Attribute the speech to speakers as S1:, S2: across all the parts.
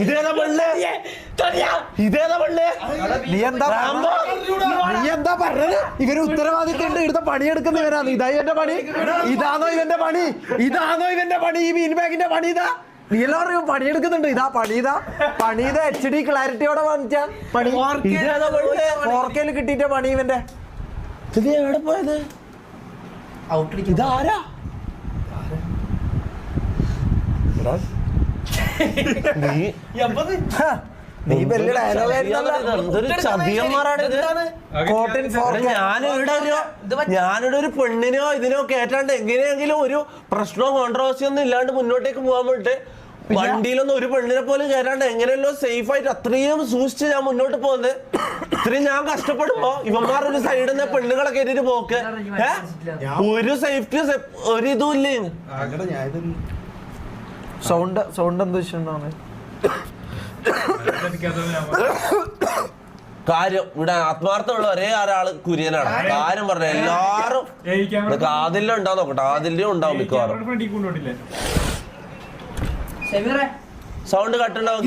S1: ഇതേതാ പെണ്ണ്? ഇതേതാ പെണ്ണ്?
S2: നീ എന്താ പറഞ്ഞത്? ഇവര് ഉത്തരവാദിത്തം ഉണ്ട്, ഇവിടുത്തെ പണിയെടുക്കുന്ന ഇവരാണ്. ഇതാ ഇവന്റെ പണി, ഇതാണോ ഇവന്റെ പണി, ഇതാണോ ഇവന്റെ പണി, ഈ മീൻ ബാഗിന്റെ പണി ഇതാ. നീ എല്ലാം പറയും പണിയെടുക്കുന്നുണ്ട്. ഇതാ പണി, പണി HD ക്ലാരിറ്റിയോടെ വാങ്ങിച്ച പണി. 4K കിട്ടിയിട്ട പണി ഇവന്റെ.
S1: ഇത് എവിടെ പോയത്?
S2: ഇതാരാ? നീ വലിയ
S1: ഞാനിവിടെ ഒരു പെണ്ണിനോ ഇതിനോ കേട്ടാണ്ട് എങ്ങനെയെങ്കിലും ഒരു പ്രശ്നമോ കോൺട്രവേഴ്സിയോ ഒന്നും ഇല്ലാണ്ട് മുന്നോട്ടേക്ക് പോകാൻ വേണ്ടിട്ട് വണ്ടിയിലൊന്നും ഒരു പെണ്ണിനെ പോലും കയറാണ്ട് എങ്ങനെയല്ലോ സേഫ് ആയിട്ട് അത്രയും സൂക്ഷിച്ച് ഞാൻ മുന്നോട്ട് പോകുന്നത്. ഇത്രയും ഞാൻ കഷ്ടപ്പെടുമ്പോ ഇവന്മാർ ഒരു സൈഡിൽ നിന്ന് പെണ്ണുങ്ങളെ കയറ്റിട്ട് പോക്ക് ഒരു സേഫ്റ്റി ഒരു ഇതും ഇല്ലേ.
S2: സൗണ്ട് എന്താ വിഷയം?
S1: കാര്യം ഇവിടെ ആത്മാർത്ഥമുള്ള ഒരേ ഒരാള് കുര്യനാണ്. കാര്യം പറഞ്ഞ എല്ലാരും ആദിലും ഉണ്ടാവും നോക്കട്ടെ, ആദിലും ഉണ്ടാവും മിക്കവാറും. സൗണ്ട് കട്ടുണ്ടാവും.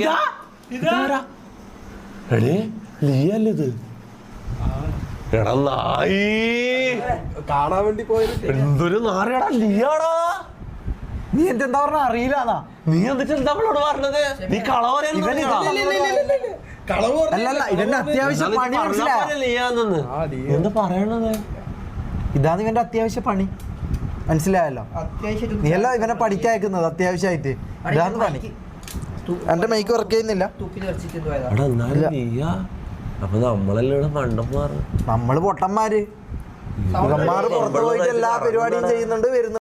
S1: എടാ നായി
S2: കാണാൻ വേണ്ടി പോയത്
S1: എന്തൊരു നാറിയടാ ലിയാടാ.
S2: നീ എന്താ പറഞ്ഞ അറിയില്ലാന്നാ?
S1: നീ എന്നിട്ട് എന്താ അവളോട് പറഞ്ഞത്? നീ കളവറ
S2: അല്ലല്ല, ഇവന്റെ അത്യാവശ്യം പണി
S1: മനസ്സിലായെന്ന് എന്താ പറയണത്?
S2: ഇതാണ് ഇവന്റെ അത്യാവശ്യ പണി, മനസ്സിലായല്ലോ? നീ അല്ല ഇവനെ പഠിക്കയക്കുന്നത് അത്യാവശ്യമായിട്ട്. ഇതാണ് പണി. എന്റെ മൈക്ക് വർക്ക് ചെയ്യുന്നില്ല.
S1: അപ്പൊ നമ്മളെല്ലാം മണ്ടന്മാർ,
S2: നമ്മള് പൊട്ടന്മാര്. പുറത്തു പോയിട്ട് എല്ലാ പരിപാടിയും ചെയ്യുന്നുണ്ട്, വരുന്നുണ്ട്.